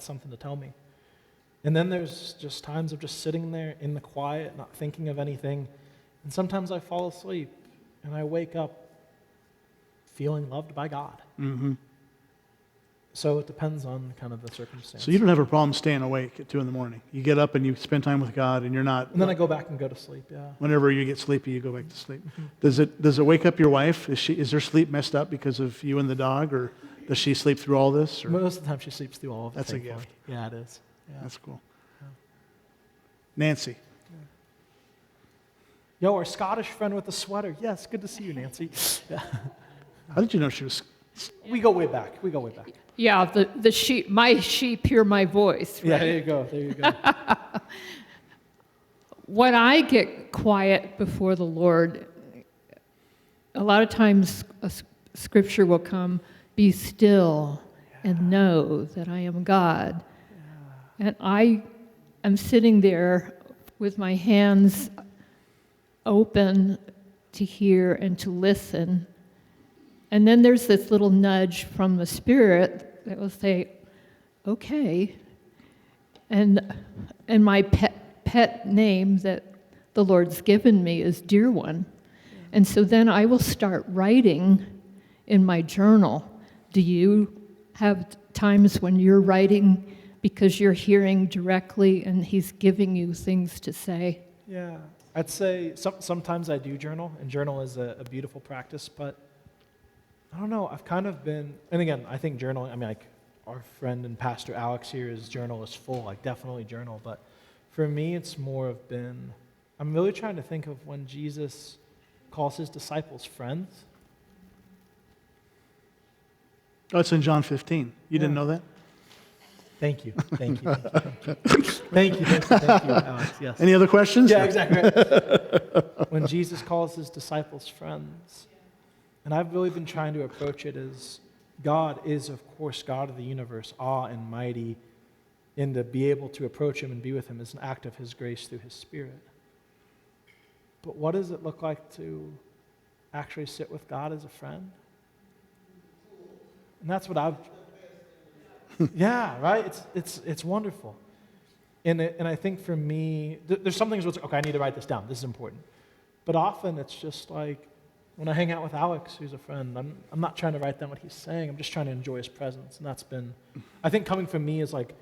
got something to tell me. And then there's just times of just sitting there in the quiet, not thinking of anything. And sometimes I fall asleep and I wake up feeling loved by God. Mm-hmm. So it depends on kind of the circumstance. So you don't have a problem staying awake at 2 in the morning. You get up and you spend time with God, and you're not. And then I go back and go to sleep, yeah. Whenever you get sleepy, you go back to sleep. Mm-hmm. Does it wake up your wife? Is her sleep messed up because of you and the dog, or does she sleep through all this? Or? Most of the time she sleeps through all of it. That's thankfully. a gift. Yeah, it is. Yeah. That's cool. Yeah. Nancy. Yo, our Scottish friend with the sweater. Yes, good to see you, Nancy. Yeah. How did you know she was? We go way back. Yeah, the sheep, my sheep hear my voice. Right? Yeah, there you go. When I get quiet before the Lord, a lot of times a scripture will come, be still and know that I am God. Yeah. And I am sitting there with my hands open to hear and to listen. And then there's this little nudge from the Spirit that will say, okay. And my pet name that the Lord's given me is Dear One. And so then I will start writing in my journal. Do you have times when you're writing because you're hearing directly and He's giving you things to say? Yeah, I'd say sometimes I do journal, and journal is a beautiful practice, but I don't know, I've kind of been, and again, I think journaling, I mean, like, our friend and Pastor Alex here, his journal is full, like, definitely journal, but for me, it's more of been, I'm really trying to think of when Jesus calls his disciples friends. Oh, it's in John 15. You didn't know that? Thank you, Alex, yes. Any other questions? Yeah, exactly. Right. When Jesus calls his disciples friends, and I've really been trying to approach it as God is, of course, God of the universe, awe and mighty, and to be able to approach him and be with him is an act of his grace through his Spirit. But what does it look like to actually sit with God as a friend? And that's what I've... Yeah, right? It's wonderful. And I think for me, there's some things where it's, okay, I need to write this down. This is important. But often it's just like, when I hang out with Alex, who's a friend, I'm not trying to write down what he's saying. I'm just trying to enjoy his presence. And that's been, I think coming from me is like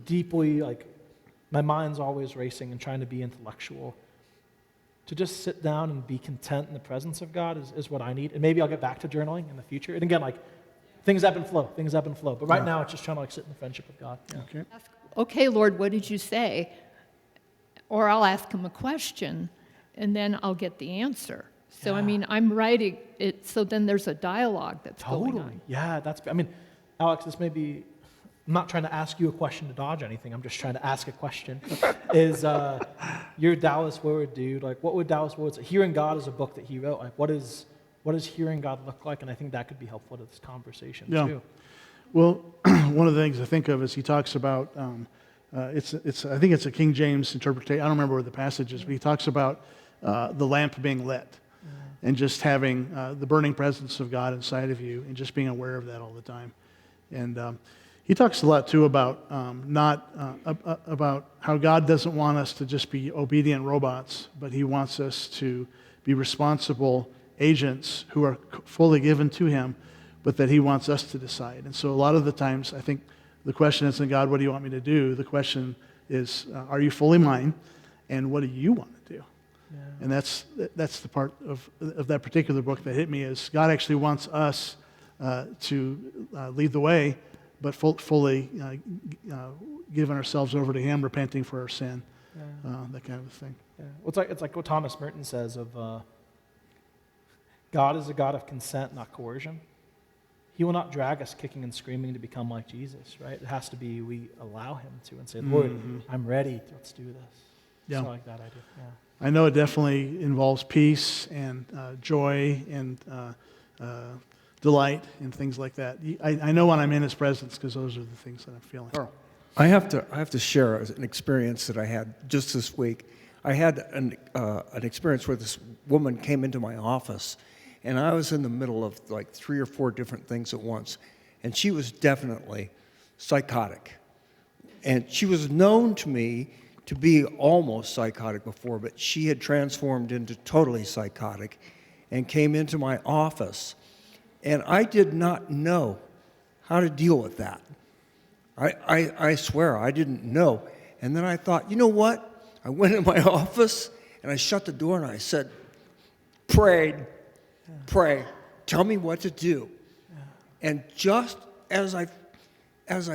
deeply, like, my mind's always racing and trying to be intellectual. To just sit down and be content in the presence of God is what I need. And maybe I'll get back to journaling in the future. And again, like, things ebb and flow. But right now, it's just trying to like sit in the friendship with God. Yeah. Okay. Okay, Lord, what did you say? Or I'll ask him a question, and then I'll get the answer. So, I mean, I'm writing it, so then there's a dialogue that's going on. Yeah, I mean, Alex, this may be, I'm not trying to ask you a question to dodge anything. I'm just trying to ask a question. You're a Dallas Willard dude. Like, what would Dallas Willard say? Hearing God is a book that he wrote. Like, what does hearing God look like? And I think that could be helpful to this conversation, too. Well, one of the things I think of is he talks about, I think it's a King James interpretation. I don't remember where the passage is, but he talks about the lamp being lit. And just having the burning presence of God inside of you and just being aware of that all the time. And he talks a lot, too, about about how God doesn't want us to just be obedient robots, but he wants us to be responsible agents who are fully given to him, but that he wants us to decide. And so a lot of the times, I think the question isn't, God, what do you want me to do? The question is, are you fully mine? And what do you want to do? Yeah. And that's the part of that particular book that hit me is God actually wants us to lead the way, but fully giving ourselves over to him, repenting for our sin, that kind of a thing. Yeah. Well, it's like what Thomas Merton says of God is a God of consent, not coercion. He will not drag us kicking and screaming to become like Jesus, right? It has to be we allow him to and say, Lord, I'm ready. Let's do this. Yeah. So like that idea. Yeah. I know it definitely involves peace and joy and delight and things like that. I know when I'm in his presence because those are the things that I'm feeling. I have to share an experience that I had just this week. I had an experience where this woman came into my office, and I was in the middle of like 3 or 4 different things at once, and she was definitely psychotic, And she was known to me to be almost psychotic before, but she had transformed into totally psychotic and came into my office. And I did not know how to deal with that. I swear, I didn't know. And then I thought, you know what? I went in my office and I shut the door and I said, pray, tell me what to do. And just as I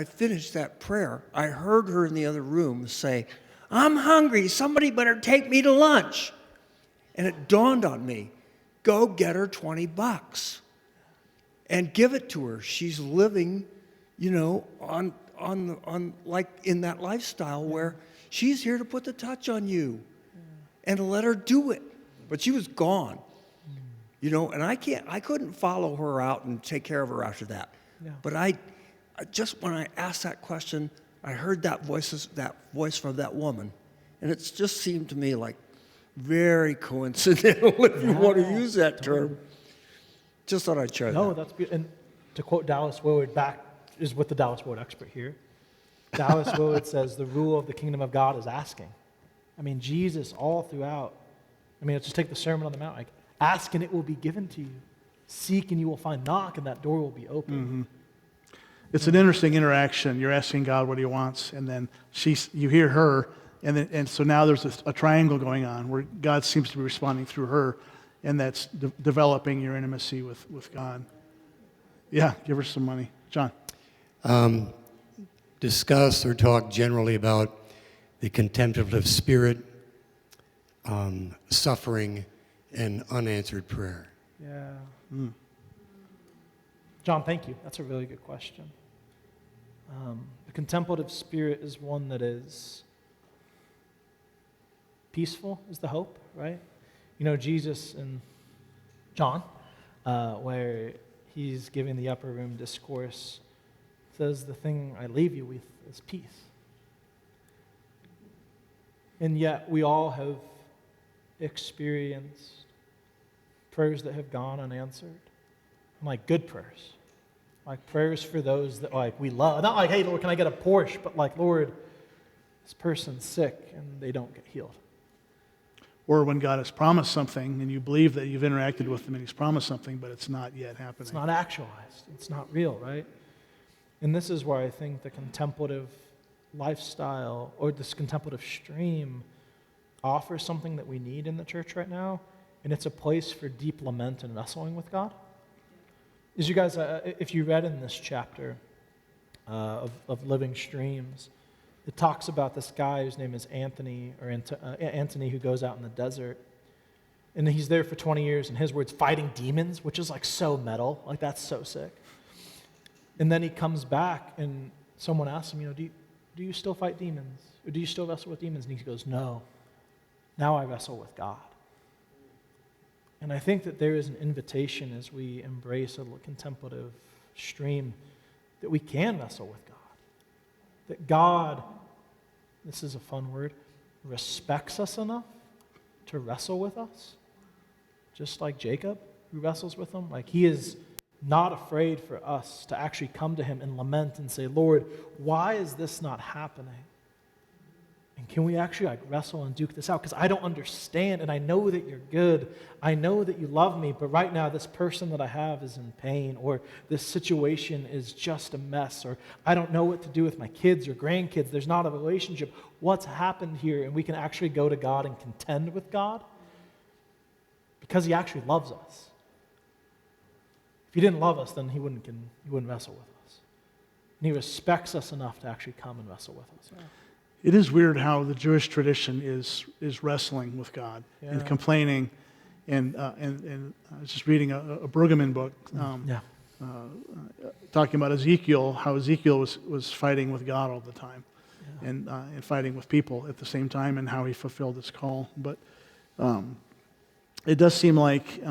finished that prayer, I heard her in the other room say, I'm hungry, somebody better take me to lunch. And it dawned on me, go get her $20 and give it to her. She's living, on like in that lifestyle where she's here to put the touch on you and to let her do it. But she was gone, and I couldn't follow her out and take care of her after that. Yeah. But I just, when I asked that question, I heard that voice from that woman, and it just seemed to me like very coincidental, if you want to use that term. Just thought I'd share that. No, that's beautiful. And to quote Dallas Willard, back is with the Dallas Willard expert here. Dallas Willard says the rule of the kingdom of God is asking. I mean, Jesus all throughout. I mean, let's just take the Sermon on the Mount. Like, ask and it will be given to you. Seek and you will find. Knock and that door will be open. Mm-hmm. It's an interesting interaction. You're asking God what He wants, and then you hear her, and so now there's a triangle going on where God seems to be responding through her, and that's developing your intimacy with God. Yeah, give her some money. John. Discuss or talk generally about the contemplative spirit, suffering, and unanswered prayer. Yeah. John, thank you. That's a really good question. The contemplative spirit is one that is peaceful, is the hope, right? Jesus and John, where he's giving the upper room discourse, says, the thing I leave you with is peace. And yet we all have experienced prayers that have gone unanswered. Like good prayers. Like prayers for those that we love. Not like, hey, Lord, can I get a Porsche? But like, Lord, this person's sick and they don't get healed. Or when God has promised something and you believe that you've interacted with Him and He's promised something, but it's not yet happening. It's not actualized. It's not real, right? And this is where I think the contemplative lifestyle or this contemplative stream offers something that we need in the church right now, and it's a place for deep lament and wrestling with God. As you guys, if you read in this chapter of Living Streams, it talks about this guy whose name is Anthony, Anthony, who goes out in the desert. And he's there for 20 years, in his words, fighting demons, which is like so metal. Like, that's so sick. And then he comes back, and someone asks him, do you still fight demons? Or do you still wrestle with demons? And he goes, no. Now I wrestle with God. And I think that there is an invitation as we embrace a contemplative stream that we can wrestle with God. That God, this is a fun word, respects us enough to wrestle with us. Just like Jacob, who wrestles with him. Like, he is not afraid for us to actually come to him and lament and say, Lord, why is this not happening? And can we actually wrestle and duke this out? Because I don't understand, and I know that you're good. I know that you love me, but right now this person that I have is in pain, or this situation is just a mess, or I don't know what to do with my kids or grandkids. There's not a relationship. What's happened here? And we can actually go to God and contend with God because He actually loves us. If He didn't love us, then He wouldn't wrestle with us. And He respects us enough to actually come and wrestle with us. Yeah. It is weird how the Jewish tradition is wrestling with God and complaining. And I was just reading a Brueggemann book talking about Ezekiel, how Ezekiel was fighting with God all the time and fighting with people at the same time, and how he fulfilled his call. But it does seem like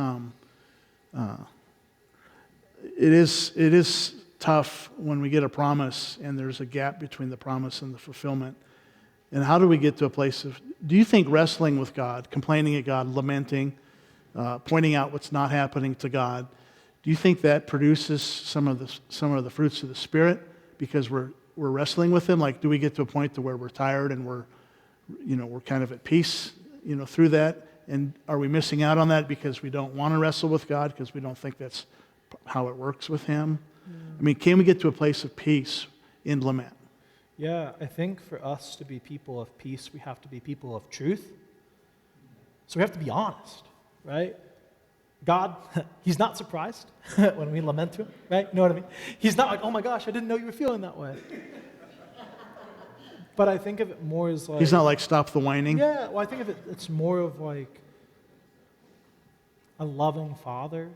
it is tough when we get a promise and there's a gap between the promise and the fulfillment. And how do we get to a place of, do you think wrestling with God, complaining at God, lamenting, pointing out what's not happening to God, do you think that produces some of the fruits of the Spirit? Because we're we're wrestling with him? Like, do we get to a point to where we're tired and we're kind of at peace, through that? And are we missing out on that because we don't want to wrestle with God, because we don't think that's how it works with him? I mean, can we get to a place of peace in lament? Yeah, I think for us to be people of peace, we have to be people of truth. So we have to be honest, right? God, he's not surprised when we lament to him, right? You know what I mean? He's not like, oh my gosh, I didn't know you were feeling that way. But I think of it more as like... He's not like, stop the whining? Yeah, well, I think of it, it's more of like a loving father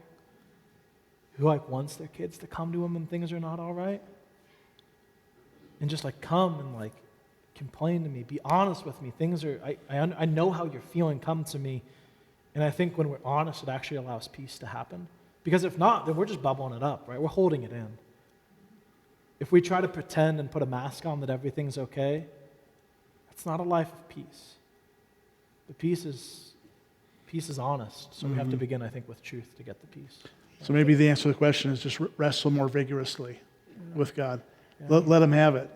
who like wants their kids to come to him when things are not all right. And just like come and like complain to me, be honest with me. Things are, I know how you're feeling, come to me. And I think when we're honest, it actually allows peace to happen. Because if not, then we're just bubbling it up, right? We're holding it in. If we try to pretend and put a mask on that everything's okay, that's not a life of peace. The peace is honest. So we have to begin, I think, with truth to get the peace. So maybe the answer to the question is just wrestle more vigorously with God. Yeah. Let him have it,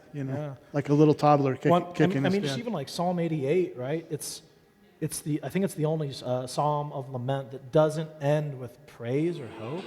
like a little toddler kicking his just even like Psalm 88, right? I think it's the only psalm of lament that doesn't end with praise or hope.